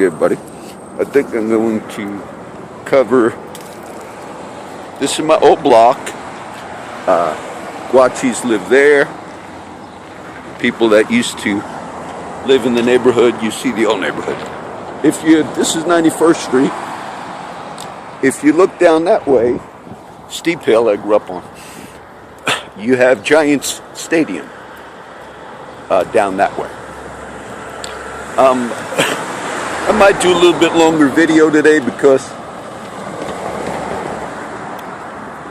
Yeah, buddy. I think I'm going to cover. This is my old block. Guachis live there. People that used to live in the neighborhood, you see the old neighborhood. This is 91st Street. If you look down that way, steep hill I grew up on, you have Giants Stadium down that way. I might do a little bit longer video today because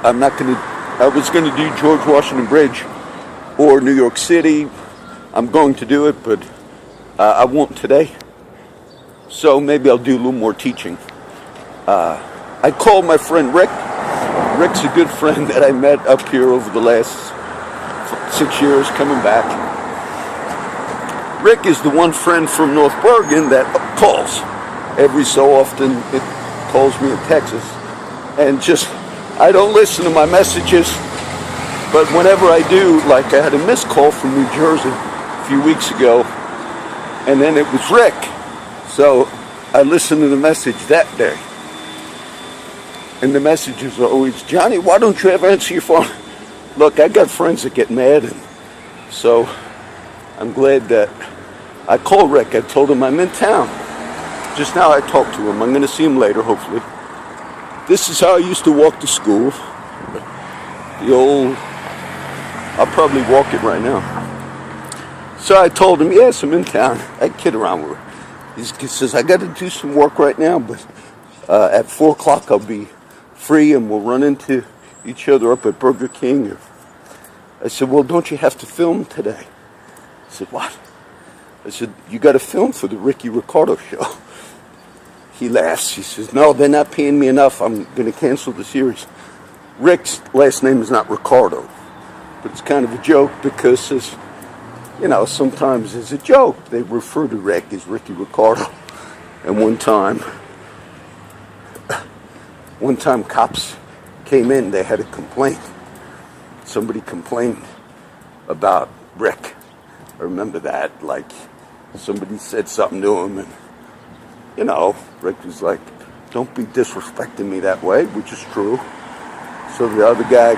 I was going to do George Washington Bridge or New York City. I'm going to do it, but I won't today. So maybe I'll do a little more teaching. I called my friend Rick. Rick's a good friend that I met up here over the last 6 years coming back. Rick is the one friend from North Bergen that calls. Every so often it calls me in Texas. And I don't listen to my messages, but whenever I do, like I had a missed call from New Jersey a few weeks ago, and then it was Rick. So I listened to the message that day. And the messages are always, Johnny, why don't you ever answer your phone? Look, I got friends that get mad, and so I'm glad that I called Rick. I told him I'm in town. Just now I talked to him. I'm going to see him later, hopefully. This is how I used to walk to school. I'll probably walk it right now. So I told him, yes, I'm in town. I kid around with him. He says, I got to do some work right now, but at 4 o'clock I'll be free and we'll run into each other up at Burger King. I said, well, don't you have to film today? He said, what? I said, you got to film for the Ricky Ricardo show. He laughs. He says, no, they're not paying me enough. I'm going to cancel the series. Rick's last name is not Ricardo, but it's kind of a joke because, sometimes as a joke, they refer to Rick as Ricky Ricardo. And one time cops came in, they had a complaint. Somebody complained about Rick. I remember that, like somebody said something to him and, Rick was like, don't be disrespecting me that way, which is true. So the other guy,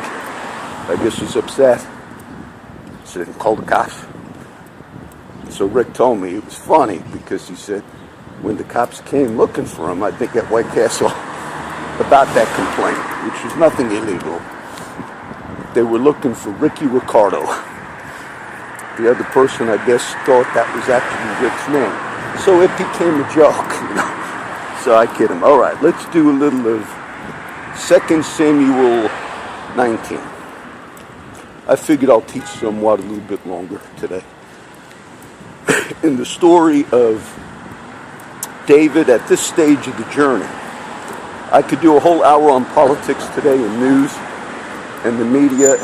I guess, was upset. So he called the cops. So Rick told me it was funny because he said when the cops came looking for him, I think at White Castle, about that complaint, which was nothing illegal. They were looking for Ricky Ricardo. The other person, I guess, thought that was actually Rick's name. So it became a joke, So I kid him. All right, let's do a little of 2 Samuel 19. I figured I'll teach somewhat a little bit longer today. In the story of David at this stage of the journey, I could do a whole hour on politics today and news and the media,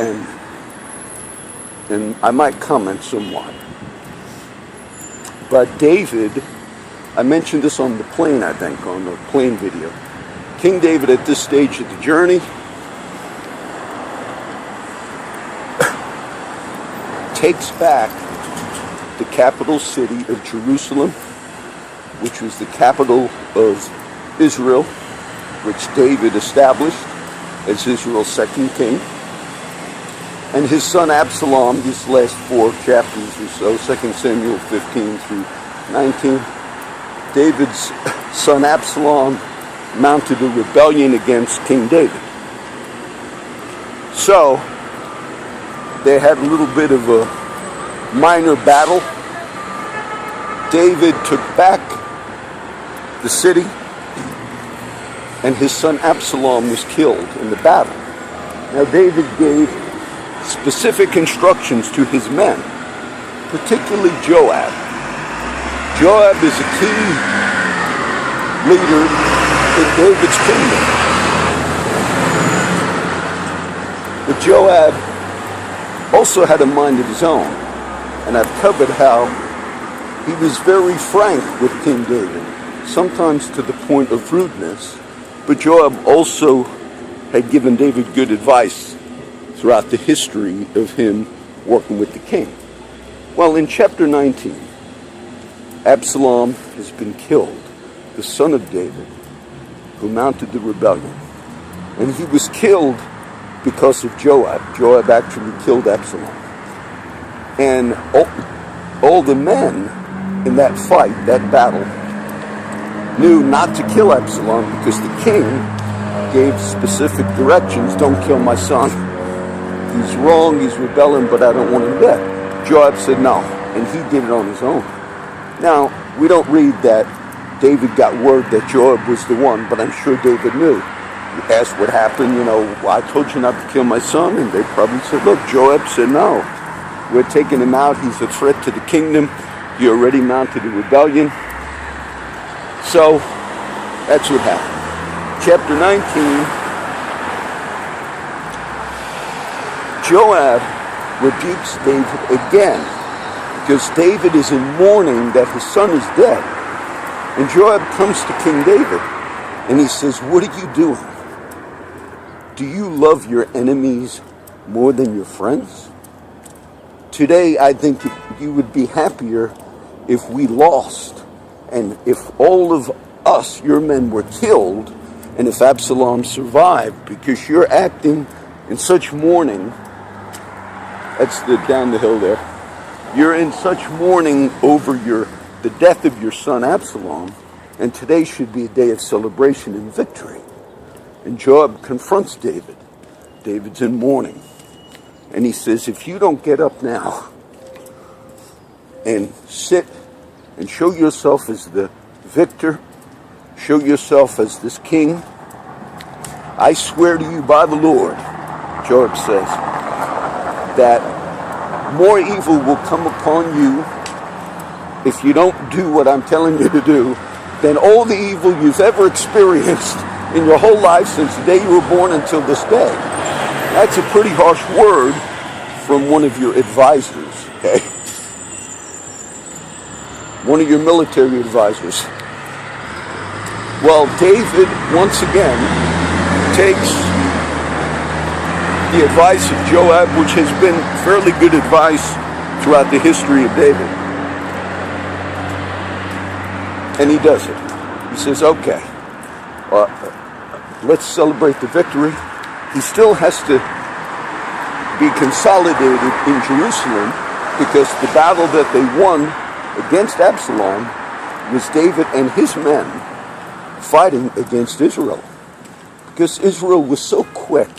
and I might comment somewhat. But David, I mentioned this on the plane, I think, on the plane video. King David at this stage of the journey takes back the capital city of Jerusalem, which was the capital of Israel, which David established as Israel's second king. And his son Absalom, these last 4 chapters or so, 2 Samuel 15 through 19, David's son Absalom mounted a rebellion against King David. So they had a little bit of a minor battle. David took back the city, and his son Absalom was killed in the battle. Now David gave specific instructions to his men, particularly Joab. Joab is a key leader in David's kingdom. But Joab also had a mind of his own, and I've covered how he was very frank with King David, sometimes to the point of rudeness, but Joab also had given David good advice throughout the history of him working with the king. Well, in chapter 19, Absalom has been killed the son of David, who mounted the rebellion. And he was killed because of Joab. Joab actually killed Absalom. And all the men in that fight, that battle, knew not to kill Absalom because the king gave specific directions. Don't kill my son. He's wrong, he's rebelling, but I don't want him dead. Joab said no, and he did it on his own. Now, we don't read that David got word that Joab was the one, but I'm sure David knew. You asked what happened, well, I told you not to kill my son, and they probably said, look, Joab said no. We're taking him out, he's a threat to the kingdom. He already mounted a rebellion. So, that's what happened. Chapter 19, Joab rebukes David again, because David is in mourning that his son is dead. And Joab comes to King David, and he says, what are you doing? Do you love your enemies more than your friends? Today, I think you would be happier if we lost, and if all of us, your men, were killed, and if Absalom survived, because you're acting in such mourning. That's down the hill there. You're in such mourning over the death of your son Absalom, and today should be a day of celebration and victory. And Joab confronts David. David's in mourning. And he says, if you don't get up now and sit and show yourself as the victor, show yourself as this king, I swear to you by the Lord, Joab says, that more evil will come upon you if you don't do what I'm telling you to do than all the evil you've ever experienced in your whole life since the day you were born until this day. That's a pretty harsh word from one of your advisors, okay? One of your military advisors. Well, David, once again, takes the advice of Joab, which has been fairly good advice throughout the history of David. And he does it. He says, okay, let's celebrate the victory. He still has to be consolidated in Jerusalem because the battle that they won against Absalom was David and his men fighting against Israel. Because Israel was so quick.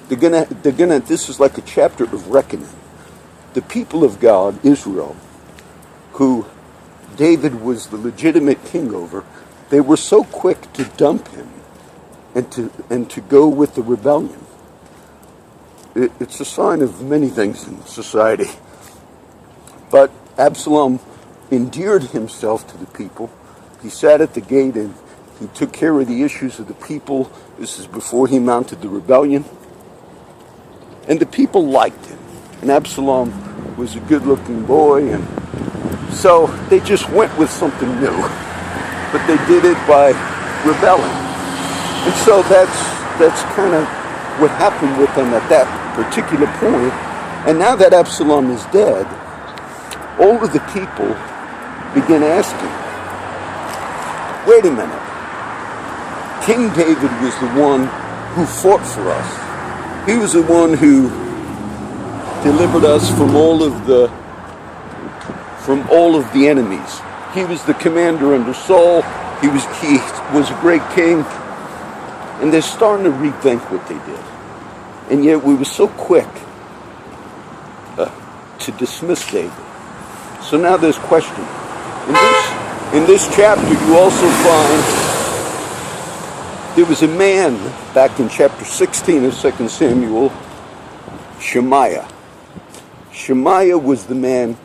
This is like a chapter of reckoning. The people of God, Israel, who David was the legitimate king over, they were so quick to dump him and to go with the rebellion. It's a sign of many things in society. But Absalom endeared himself to the people. He sat at the gate and he took care of the issues of the people. This is before he mounted the rebellion. And the people liked him. And Absalom was a good-looking boy, and so they just went with something new. But they did it by rebelling. And so that's kind of what happened with them at that particular point. And now that Absalom is dead, all of the people begin asking, wait a minute, King David was the one who fought for us. He was the one who delivered us from all of the enemies. He was the commander under Saul. He was a great king. And they're starting to rethink what they did. And yet we were so quick to dismiss David. So now there's question. In this chapter you also find there was a man back in chapter 16 of 2 Samuel, Shemaiah. Shemaiah was the man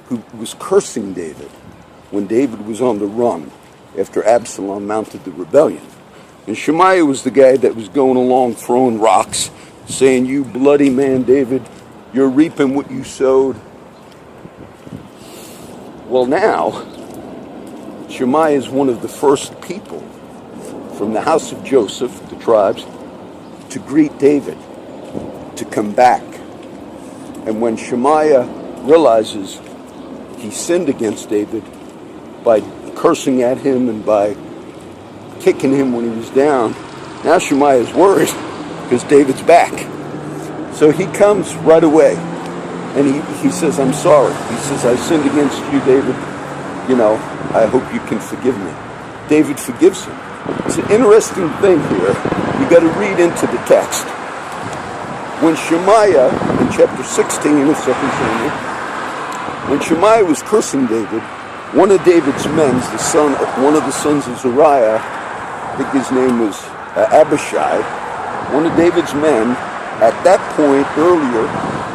who was cursing David when David was on the run after Absalom mounted the rebellion. And Shemaiah was the guy that was going along throwing rocks, saying, you bloody man, David, you're reaping what you sowed. Well, now, Shemaiah is one of the first people from the house of Joseph, the tribes, to greet David, to come back. And when Shemaiah realizes he sinned against David by cursing at him and by kicking him when he was down. Now Shimei is worried because David's back. So he comes right away and he says, I'm sorry. He says, I sinned against you, David. You know, I hope you can forgive me. David forgives him. It's an interesting thing here. You got to read into the text. When Shemaiah, in chapter 16 of 2 Samuel, when Shemaiah was cursing David, one of David's men, one of the sons of Zeruiah, I think his name was Abishai, one of David's men, at that point earlier,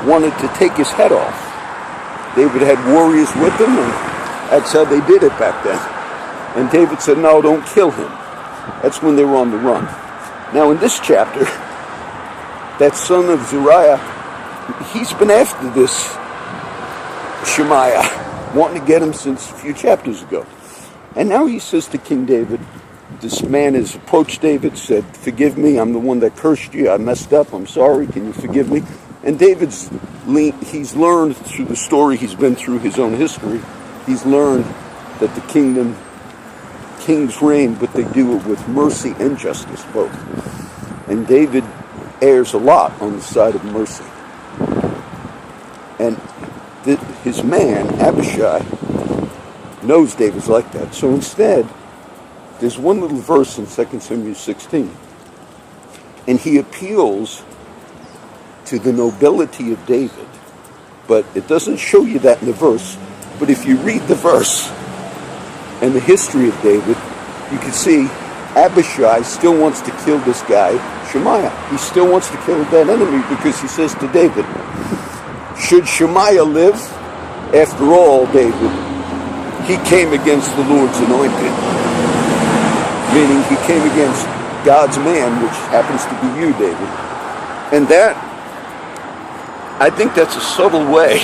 wanted to take his head off. David had warriors with him, and that's how they did it back then. And David said, no, don't kill him. That's when they were on the run. Now in this chapter, that son of Zeruiah, he's been after this Shemaiah, wanting to get him since a few chapters ago. And now he says to King David, this man has approached David, said, forgive me, I'm the one that cursed you, I messed up, I'm sorry, can you forgive me? And he's learned through the story he's been through, his own history, he's learned that the kings reign, but they do it with mercy and justice both. And David errs a lot on the side of mercy. And his man, Abishai, knows David's like that. So instead, there's one little verse in 2 Samuel 16. And he appeals to the nobility of David. But it doesn't show you that in the verse. But if you read the verse and the history of David, you can see Abishai still wants to kill this guy, Shemaiah. He still wants to kill that enemy because he says to David, should Shemaiah live? After all, David, he came against the Lord's anointed. Meaning he came against God's man, which happens to be you, David. And that, I think that's a subtle way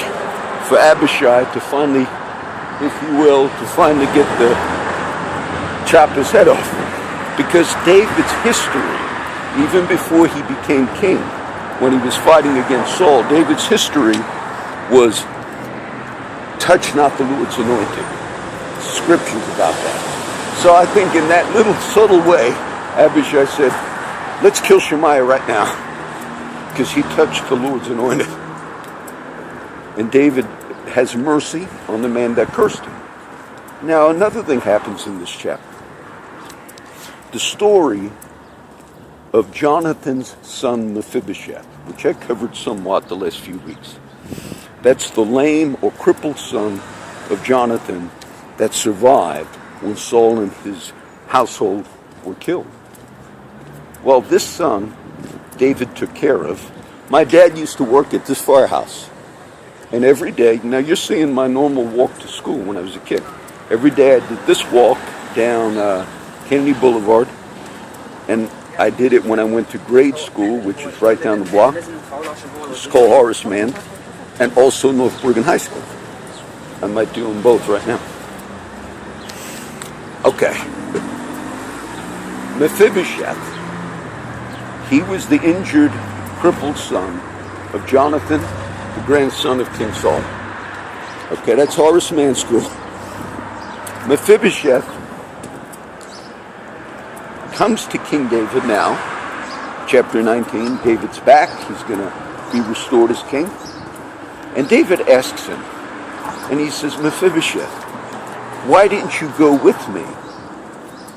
for Abishai to finally, if you will, to finally get the chop his head off. Because David's history, even before he became king, when he was fighting against Saul, David's history was touch not the Lord's anointed. Scriptures about that. So I think in that little subtle way, Abishai said, let's kill Shemaiah right now, because he touched the Lord's anointed. And David has mercy on the man that cursed him. Now another thing happens in this chapter. The story of Jonathan's son Mephibosheth, which I covered somewhat the last few weeks. That's the lame or crippled son of Jonathan that survived when Saul and his household were killed. Well, this son, David took care of. My dad used to work at this firehouse. And every day, now you're seeing my normal walk to school when I was a kid. Every day I did this walk down Kennedy Boulevard. And I did it when I went to grade school, which is right down the block. It's called Horace Mann. And also North Bergen High School. I might do them both right now. Okay. Mephibosheth. He was the injured, crippled son of Jonathan, the grandson of King Saul. Okay, that's Horace Mann School. Mephibosheth comes to King David now, chapter 19. David's back. He's going to be restored as king. And David asks him, and he says, Mephibosheth, why didn't you go with me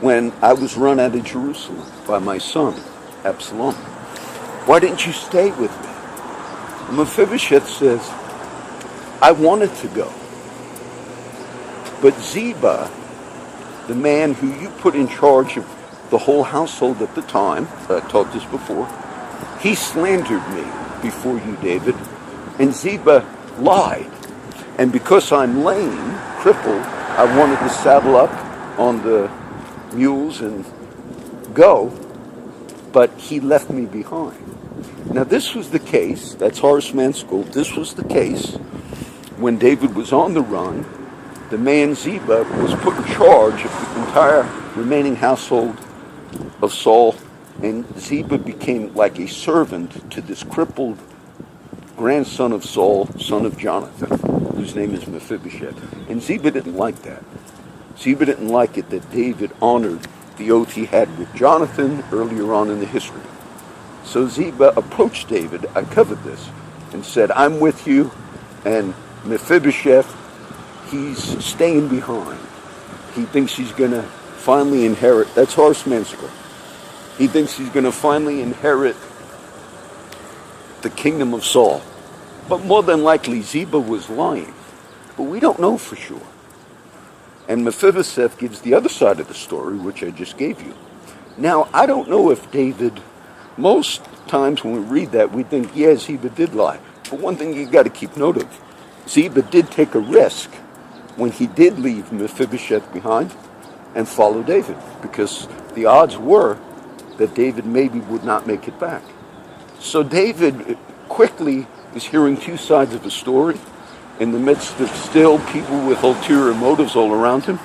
when I was run out of Jerusalem by my son, Absalom? Why didn't you stay with me? And Mephibosheth says, I wanted to go. But Ziba, the man who you put in charge of the whole household at the time, I taught this before, he slandered me before you, David, and Ziba lied. And because I'm lame, crippled, I wanted to saddle up on the mules and go, but he left me behind. Now this was the case, that's Horace Mann School, this was the case when David was on the run. The man Ziba was put in charge of the entire remaining household of Saul, and Ziba became like a servant to this crippled grandson of Saul, son of Jonathan, whose name is Mephibosheth. And Ziba didn't like that. Ziba didn't like it that David honored the oath he had with Jonathan earlier on in the history. So Ziba approached David, I covered this, and said, I'm with you, and Mephibosheth, he's staying behind. He thinks he's going to finally inherit, that's horsemanship. He thinks he's going to finally inherit the kingdom of Saul. But more than likely, Ziba was lying. But we don't know for sure. And Mephibosheth gives the other side of the story, which I just gave you. Now, I don't know if David, most times when we read that, we think, yeah, Ziba did lie. But one thing you got to keep note of, Ziba did take a risk when he did leave Mephibosheth behind and follow David, because the odds were that David maybe would not make it back. So David quickly is hearing two sides of the story in the midst of still people with ulterior motives all around him.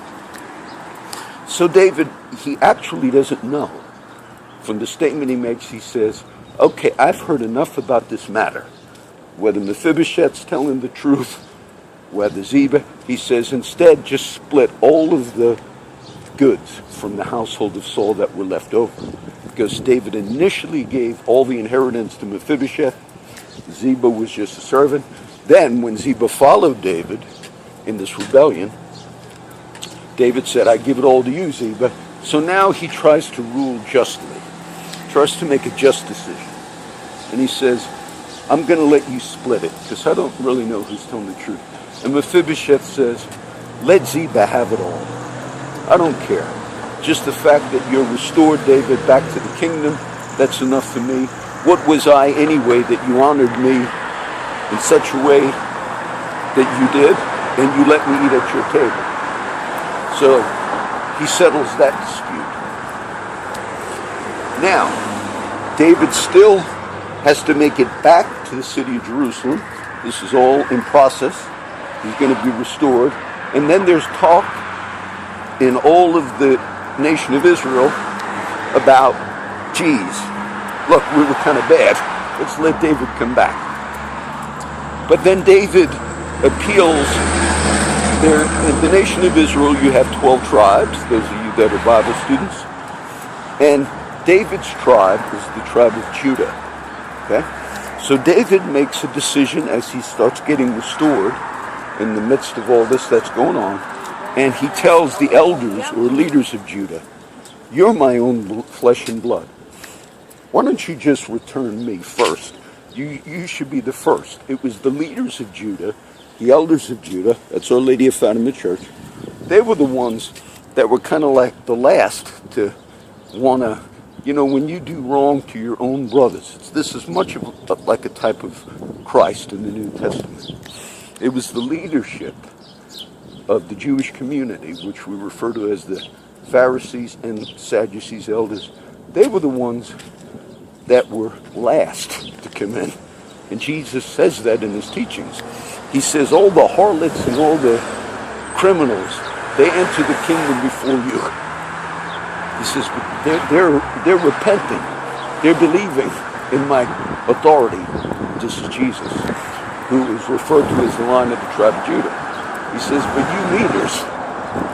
So David, he actually doesn't know. From the statement he makes, he says, okay, I've heard enough about this matter. Whether Mephibosheth's telling the truth, whether Ziba, he says, instead just split all of the goods from the household of Saul that were left over. Because David initially gave all the inheritance to Mephibosheth. Ziba was just a servant. Then, when Ziba followed David in this rebellion, David said, I give it all to you, Ziba. So now he tries to rule justly, tries to make a just decision. And he says, I'm going to let you split it, because I don't really know who's telling the truth. And Mephibosheth says, let Ziba have it all. I don't care. Just the fact that you're restored, David, back to the kingdom, that's enough for me. What was I anyway that you honored me in such a way that you did, and you let me eat at your table? So he settles that dispute. Now, David still has to make it back to the city of Jerusalem. This is all in process. He's going to be restored. And then there's talk in all of the nation of Israel about, geez, look, we were kind of bad. Let's let David come back. But then David appeals. There, in the nation of Israel, you have 12 tribes, those of you that are Bible students. And David's tribe is the tribe of Judah. Okay? So David makes a decision as he starts getting restored in the midst of all this that's going on. And he tells the elders or leaders of Judah, you're my own flesh and blood. Why don't you just return me first? You should be the first. It was the leaders of Judah, the elders of Judah, that's Our Lady of Fatima Church. They were the ones that were kind of like the last to want to, when you do wrong to your own brothers. This is much of like a type of Christ in the New Testament. It was the leadership of the Jewish community, which we refer to as the Pharisees and Sadducees elders. They were the ones that were last to come in. And Jesus says that in his teachings. He says all the harlots and all the criminals, they enter the kingdom before you. He says, but they're repenting. They're believing in my authority. This is Jesus, who is referred to as the Lion of the tribe of Judah. He says, but you leaders,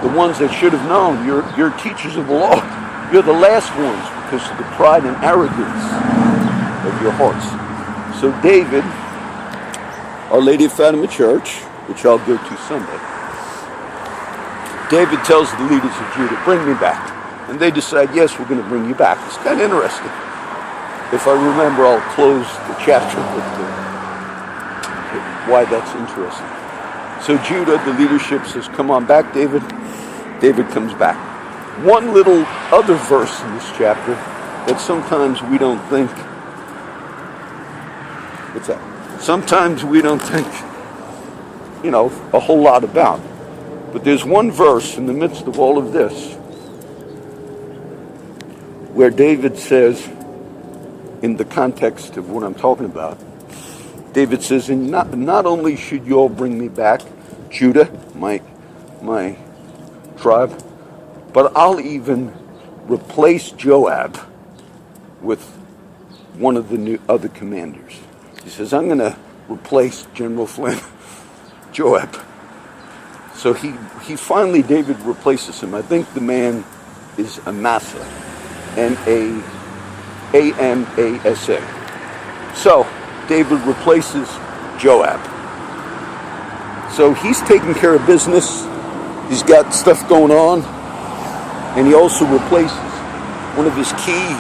the ones that should have known, you're teachers of the law. You're the last ones because of the pride and arrogance of your hearts. So David, Our Lady of Fatima Church, which I'll go to Sunday, David tells the leaders of Judah, bring me back. And they decide, yes, we're going to bring you back. It's kind of interesting. If I remember, I'll close the chapter with why that's interesting. So Judah, the leadership says, come on back, David. David comes back. One little other verse in this chapter that sometimes we don't think, what's that? Sometimes we don't think, a whole lot about. But there's one verse in the midst of all of this where David says, in the context of what I'm talking about, David says, and not only should you all bring me back, Judah, my tribe, but I'll even replace Joab with one of the new other commanders. He says, I'm going to replace General Flynn, Joab. So he finally, David replaces him. I think the man is Amasa, Amasa. So David replaces Joab. So he's taking care of business. He's got stuff going on. And he also replaces one of his key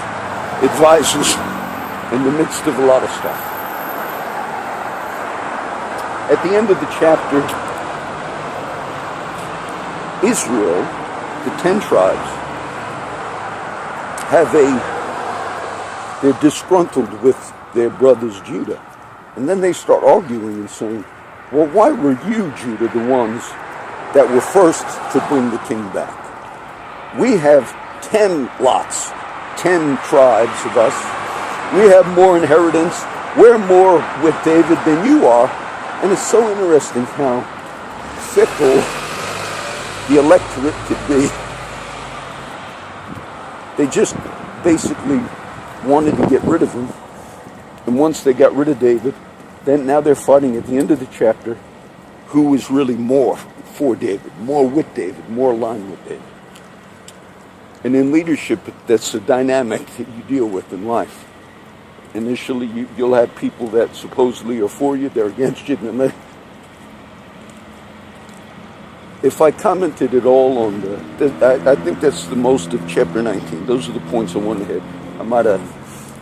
advisors in the midst of a lot of stuff. At the end of the chapter, Israel, the 10 tribes, they're disgruntled with their brothers Judah. And then they start arguing and saying, well, why were you, Judah, the ones that were first to bring the king back? We have 10 lots, 10 tribes of us. We have more inheritance. We're more with David than you are. And it's so interesting how fickle the electorate could be. They just basically wanted to get rid of him. And once they got rid of David, then now they're fighting at the end of the chapter who is really more for David, more with David, more aligned with David. And in leadership, that's a dynamic that you deal with in life. Initially, you'll have people that supposedly are for you, they're against you. And if I commented at all on I think that's the most of chapter 19. Those are the points I wanted to hit. I might have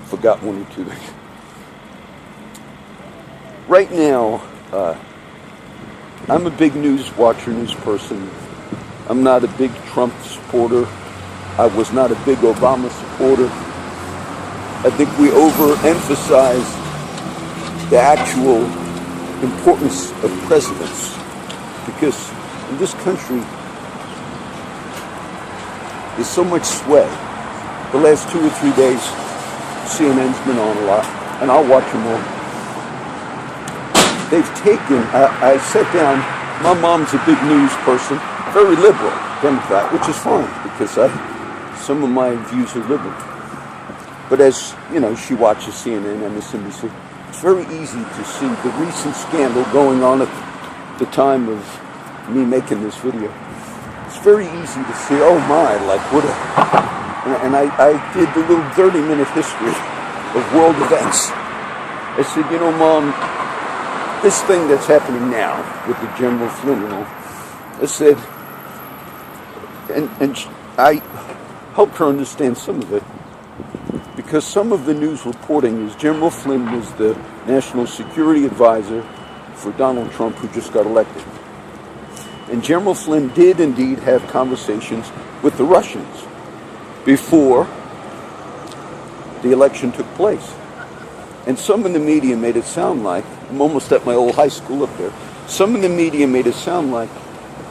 forgot one or two. Right now, I'm a big news watcher, news person. I'm not a big Trump supporter. I was not a big Obama supporter. I think we overemphasize the actual importance of presidents, because in this country there's so much sway. The last 2 or 3 days, CNN's been on a lot, and I'll watch them all. They've taken, I sat down, my mom's a big news person, very liberal, Democrat, which is fine, because some of my views are liberal. But as, you know, she watches CNN, MSNBC, it's very easy to see the recent scandal going on at the time of me making this video. It's very easy to see, oh my, like what a... And I did the little 30-minute history of world events. I said, you know, Mom, this thing that's happening now with the General Flynn and all, I said, and I helped her understand some of it, because some of the news reporting is General Flynn was the national security advisor for Donald Trump, who just got elected. And General Flynn did indeed have conversations with the Russians before the election took place. And some in the media made it sound like, I'm almost at my old high school up there, some in the media made it sound like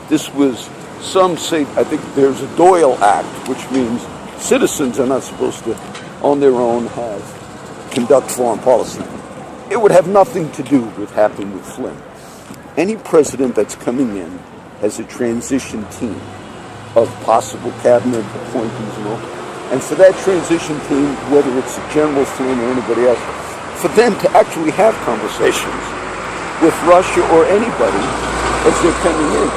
this was, some say, I think there's a Doyle Act, which means citizens are not supposed to, on their own, conduct foreign policy. It would have nothing to do with what happened with Flynn. Any president that's coming in has a transition team of possible cabinet appointees and all. And for that transition team, whether it's General Flynn or anybody else, for them to actually have conversations with Russia or anybody as they're coming in.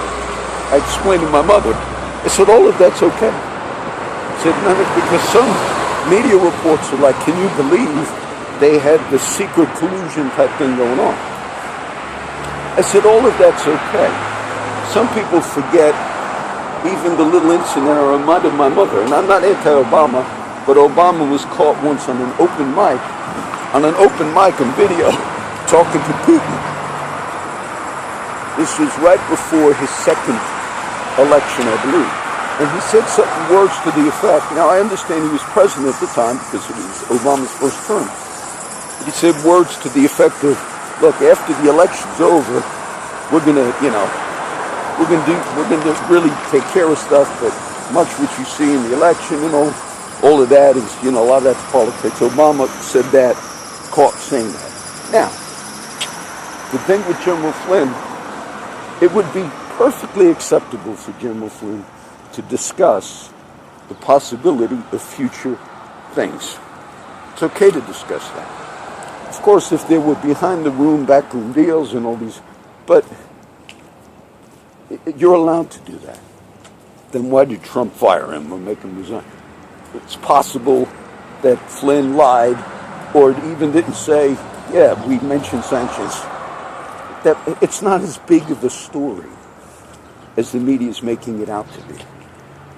I explained to my mother, I said, all of that's okay. I said, no, because some media reports are like, can you believe they had the secret collusion type thing going on? I said, all of that's okay. Some people forget even the little incident I reminded my mother, and I'm not anti-Obama, but Obama was caught once on an open mic on video, talking to Putin. This was right before his second election, I believe. And he said certain words to the effect, now I understand he was president at the time because it was Obama's first term, but he said words to the effect of, look, after the election's over, we're gonna really take care of stuff, but much what you see in the election, all of that is, a lot of that's politics. Obama said that, caught saying that. Now, the thing with General Flynn, it would be perfectly acceptable for General Flynn to discuss the possibility of future things. It's okay to discuss that. Of course, if there were behind the room, backroom deals and all these, but You're allowed to do that. Then why did Trump fire him or make him resign? It's possible that Flynn lied or even didn't say, yeah, we mentioned sanctions. That it's not as big of a story as the media is making it out to be.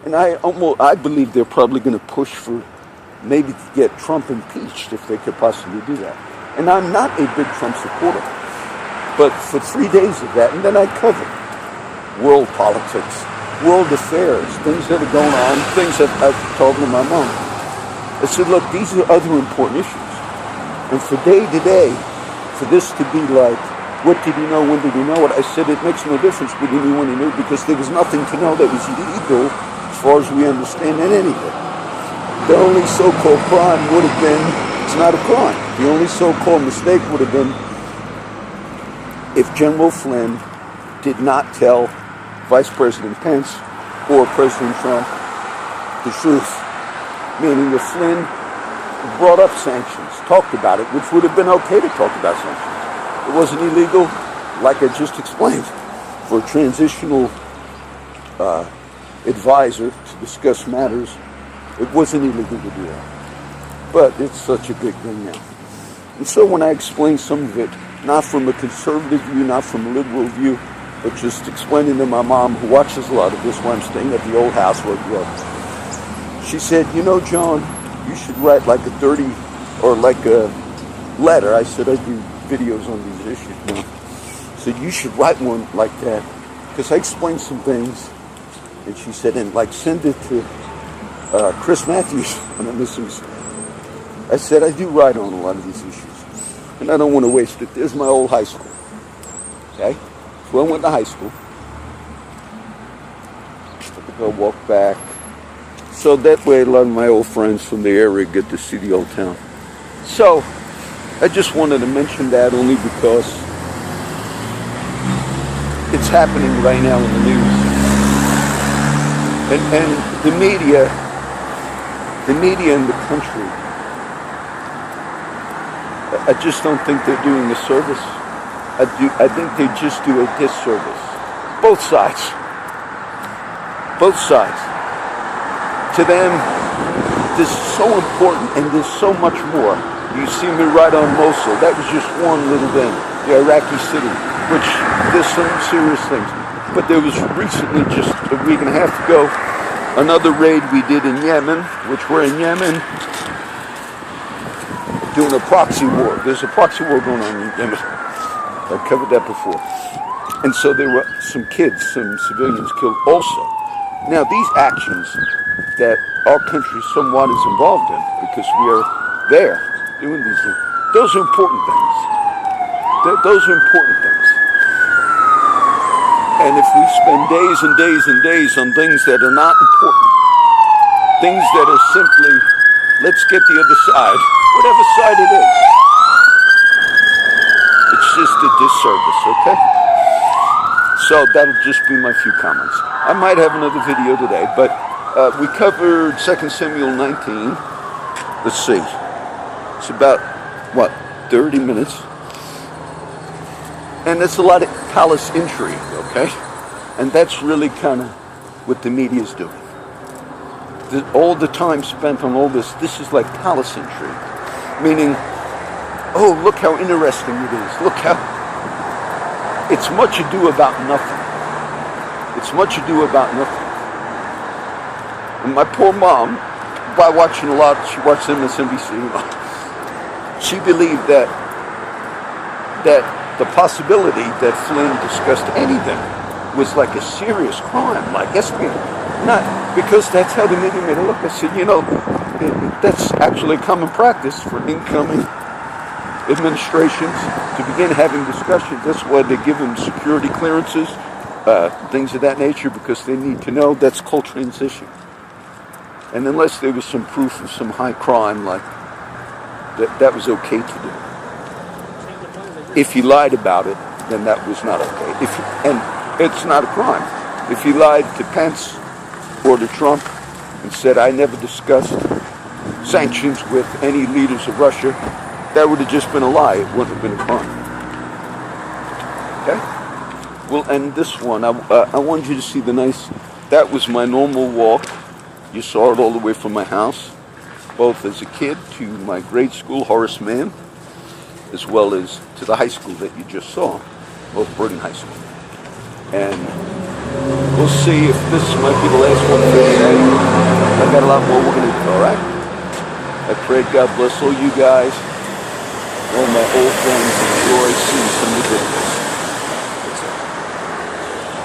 And I believe they're probably going to push for maybe to get Trump impeached if they could possibly do that. And I'm not a big Trump supporter. But for 3 days of that, and then I covered world politics, world affairs, things that are going on, things that I've told to my mom. I said, look, these are other important issues. And for day to day, for this to be like, what did he know, when did he know it? I said, it makes no difference what he knew when he knew, because there was nothing to know that was illegal as far as we understand in anything. The only so-called crime would have been, it's not a crime. The only so-called mistake would have been if General Flynn did not tell Vice President Pence or President Trump the truth. Meaning if Flynn brought up sanctions, talked about it, which would have been okay to talk about sanctions. It wasn't illegal, like I just explained, for a transitional advisor to discuss matters. It wasn't illegal to do that. But it's such a big thing now. And so when I explain some of it, not from a conservative view, not from a liberal view, but just explaining to my mom, who watches a lot of this while I'm staying at the old house where I grew up, she said, you know, John, you should write like a 30 or like a letter. I said, I do videos on these issues now. So you should write one like that, because I explained some things. And she said, and like send it to Chris Matthews. And I'm listening. I said, I do write on a lot of these issues, and I don't want to waste it. There's my old high school. Okay? So I went to high school. I'll walk back. So that way a lot of my old friends from the area get to see the old town. So I just wanted to mention that only because it's happening right now in the news. And the media in the country, I just don't think they're doing a service. I think they just do a disservice. Both sides. Both sides. To them, this is so important, and there's so much more. You see me right on Mosul. That was just one little thing. The Iraqi city, which there's some serious things. But there was recently, just a week and a half ago, another raid we did in Yemen, which we're in Yemen, doing a proxy war. There's a proxy war going on in Yemen. I've covered that before. And so there were some kids, some civilians killed also. Now these actions that our country somewhat is involved in, because we are there doing these things, those are important things. Those are important things. And if we spend days and days and days on things that are not important, things that are simply, let's get the other side, whatever side it is, it's just a disservice, okay? So that'll just be my few comments. I might have another video today, but we covered 2 Samuel 19. Let's see. It's about, 30 minutes. And it's a lot of palace intrigue, okay? And that's really kind of what the media is doing. All the time spent on all this is like palace intrigue. Meaning, oh, look how interesting it is. Look how... It's much ado about nothing. It's much ado about nothing. And my poor mom, by watching a lot, she watched MSNBC, she believed that the possibility that Flynn discussed anything was like a serious crime, like espionage. Not because that's how the media made it look. I said, that's actually common practice for incoming administrations to begin having discussions. That's why they give them security clearances, things of that nature, because they need to know. That's called transition. And unless there was some proof of some high crime, like that was okay to do. If he lied about it, then that was not okay. And it's not a crime. If he lied to Pence or to Trump and said, I never discussed sanctions with any leaders of Russia, that would have just been a lie. It wouldn't have been a crime. Okay? we'll end this one. I want you to see the nice. That was my normal walk. You saw it all the way from my house, both as a kid to my grade school, Horace Mann, as well as to the high school that you just saw, both Brighton High School. And we'll see if this might be the last one for today. I got a lot more we're going to do, all right? I pray God bless all you guys, all my old friends. Enjoy seeing some of the